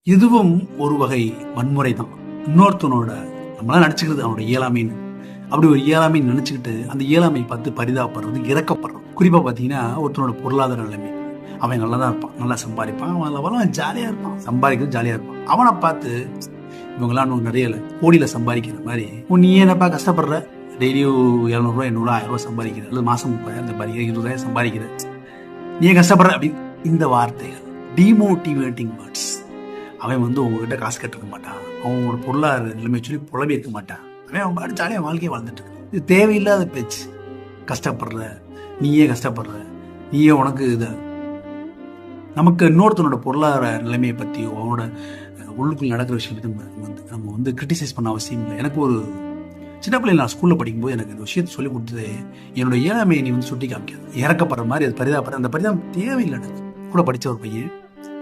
இதுவும் ஒரு வகை வன்முறை தான். இன்னொருத்தனோட நம்மளாம் நினச்சிக்கிறது அவனோட இயலாமைன்னு. அப்படி ஒரு இயலாமைன்னு நினச்சிக்கிட்டு அந்த இயலாமை பார்த்து பரிதாபப்படுறது, இறக்கப்படுறது. குறிப்பாக பார்த்தீங்கன்னா ஒருத்தனோட பொருளாதார நிலைமை. அவன் நல்லா தான் இருப்பான், நல்லா சம்பாதிப்பான், அவன் ஜாலியாக இருப்பான், சம்பாதிக்கிறது ஜாலியாக இருப்பான். அவனை பார்த்து இவங்களாம் இன்னும் நிறைய கோடியில் சம்பாதிக்கிற மாதிரி நீ என்னப்பா கஷ்டப்படுற, டெய்லியும் 700 800 1000 சம்பாதிக்கிற, அல்லது மாதம் 30,000 சம்பாதிக்கிற, 20,000 சம்பாதிக்கிற, நீ கஷ்டப்படுற அப்படின்னு இந்த வார்த்தைகள் டிமோட்டிவேட்டிங் வேர்ட்ஸ். அவன் உங்ககிட்ட காசு கட்டுக்க மாட்டான், அவனோட பொருளாதார நிலைமை சொல்லி புலவி இருக்க மாட்டான். அவன் பாட்டு ஜாலியாக வாழ்க்கையை வாழ்ந்துட்டு இருக்கான். இது தேவையில்லாத பேச்சு. கஷ்டப்படுற, நீயே கஷ்டப்படுற, நீயே உனக்கு இதை நமக்கு இன்னொருத்தனோட பொருளாதார நிலைமையை பற்றியோ அவனோட உள்ளுக்குள் நடக்கிற விஷயத்தை நம்ம கிரிட்டிசைஸ் பண்ண அவசியம் இல்லை. எனக்கு ஒரு சின்ன பிள்ளைங்க நான் ஸ்கூலில் படிக்கும்போது எனக்கு இந்த விஷயத்தை சொல்லி கொடுத்தது, என்னோட இயலாமையை நீ சுட்டி காமிக்காது, இறக்கப்படுற மாதிரி அது பரிதாபப்படுற, அந்த பரிதாபம் தேவையில்லை. எனக்கு கூட படித்த ஒரு பையன்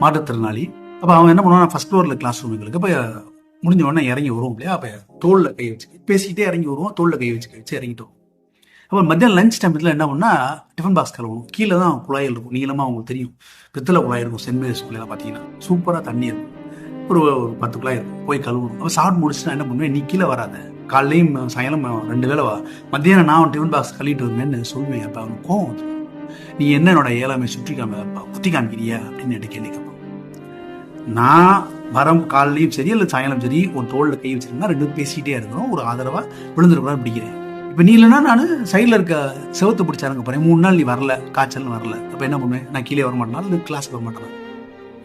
மாற்றுத்திறனாளி. அப்போ அவன் என்ன பண்ணுவான், ஃபர்ஸ்ட் ஃப்ளோரில் கிளாஸ் ரூம் எங்களுக்கு. அப்போ முடிஞ்ச உடனே இறங்கி வருவோம் இல்லையா, அப்போ தோளில் கை வச்சு பேசிக்கிட்டே இறங்கி வருவோம், தோளில் கை வச்சு இறங்கிட்டு வரும். அப்போ மத்தியானம் லஞ்ச் டைமத்தில் என்ன பண்ணால் டிஃபன் பாக்ஸ் கழுவணும். கீழே தான் குழாயில் இருக்கும், நீளமாக அவங்களுக்கு தெரியும், பித்தளை குழாய் இருக்கும். சென்ட் மேரி ஸ்கூல்லாம் பார்த்தீங்கன்னா சூப்பராக தண்ணி இருக்கும், ஒரு 10 குழாய் இருக்கும், போய் கழுவணும். அப்போ சாப்பிட்டு முடிச்சுட்டு நான் என்ன பண்ணுவேன், நீ கீழே வராத, காலையிலையும் சாயங்காலம் 2 வேளை வா, மத்தியானம் நான் டிஃபன் பாக்ஸ் கழுவிட்டு வருவேன்னு சொல்லுவேன். அப்போ அவனுக்கு கோவம் வந்து, நீ என்னோட இயலாமை குத்தி காமிக்கிறியா அப்படின்னு என்கிட்ட கேள்வி கேட்பான். நான் வரம் காலையும் சரி இல்லை சாயங்காலம் சரி ஒரு தோளில் கை வச்சிருந்தா 2 பேரும் பேசிக்கிட்டே இருக்கிறோம், ஒரு ஆதரவாக விழுந்துருக்கூடாது பிடிக்கிறேன். இப்போ நீ இல்லைன்னா நான் சைடில் இருக்க செவத்து பிடிச்சாருங்க போகிறேன், 3 நாள் நீ வரல, காய்ச்சல்னு வரல, அப்போ என்ன பண்ணுவேன், நான் கீழே வர மாட்டேனாலும் இல்லை கிளாஸுக்கு வர மாட்டேன்,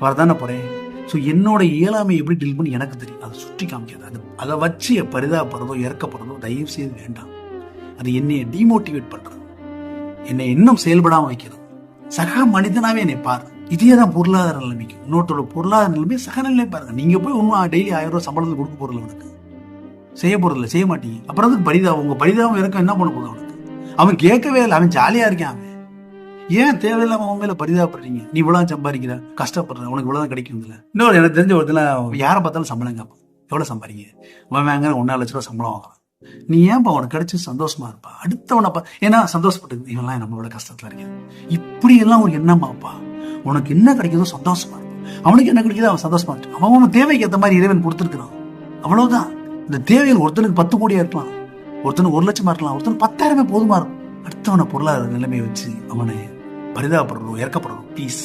வரதானே போகிறேன். ஸோ என்னோட இயலாமை எப்படி டீல் பண்ணி எனக்கு தெரியும், அதை சுற்றி காமிக்காது. அதை வச்சு பரிதாபப்படுறதோ இறக்கப்படுறதோ தயவு செய்து வேண்டாம். அது என்னை டிமோட்டிவேட் பண்ணுறது, என்னை இன்னும் செயல்படாமல் வைக்கிறது. சக மனிதனாவே என்னை பாரு. இதே தான் பொருளாதார நிலைமைக்கு. இன்னொருத்தோட பொருளாதார நிலைமை சகநிலை பாருங்க. நீங்க போய் ஒன்றும் டெய்லி 1000 ரூபாய் சம்பளத்துக்கு கொடுக்க போறதில்ல, அவனுக்கு செய்ய போறதில்ல, செய்ய மாட்டீங்க. அப்புறம் அதுக்கு பரிதாபம், உங்க பரிதாபம் இறக்கம் என்ன பண்ண போதும் அவனுக்கு? அவன் கேட்கவே இல்லை, அவன் ஜாலியா இருக்கான். அவன் ஏன் தேவையில்லாம அவன் மேல பரிதாபப்படுறீங்க? நீ இவ்வளவு சம்பாதிக்கிற, கஷ்டப்படுற, உனக்கு இவ்வளவுதான் கிடைக்கும். இல்லை இன்னொரு எனக்கு தெரிஞ்ச ஒருத்தல யாரை பார்த்தாலும் சம்பளம் கேட்பான், எவ்வளவு சம்பாதிங்க, அவன் வாங்க 1.5 லட்ச ரூபா சம்பளம் வாங்குறான். நீ ஏன்பா உனக்கு கிடைச்சி சந்தோஷமா இருப்பா, அடுத்தவனப்பா ஏன்னா சந்தோஷப்பட்டு இவன்லாம் நம்மளோட கஷ்டத்துல இருக்கேன், இப்படி எல்லாம் ஒரு எண்ணமாப்பா. உனக்கு என்ன கிடைக்குதோ சந்தோஷமா இருப்பான், அவனுக்கு என்ன கிடைக்குதோ அவன் சந்தோஷமா இருப்பான். அவன் தேவைக்கு ஏற்ற மாதிரி இறைவன் கொடுத்துருக்கான், அவ்வளவுதான். இந்த தேவைகள் ஒருத்தனுக்கு 10 கோடியா இருக்கலாம், ஒருத்தனுக்கு 1 லட்சமா இருக்கலாம், ஒருத்தனுக்கு 10,000 போதுமா இருக்கும். அடுத்தவனை பொருளாதார நிலைமையை வச்சு அவனை பரிதாபப்படுறோம், இறக்கப்படுறோம், பீஸ்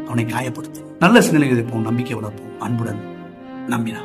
அவனை காயப்படுத்தும். நல்ல சிந்தனை விதைப்போம், நம்பிக்கை வளர்ப்போம். அன்புடன் நம்பினா.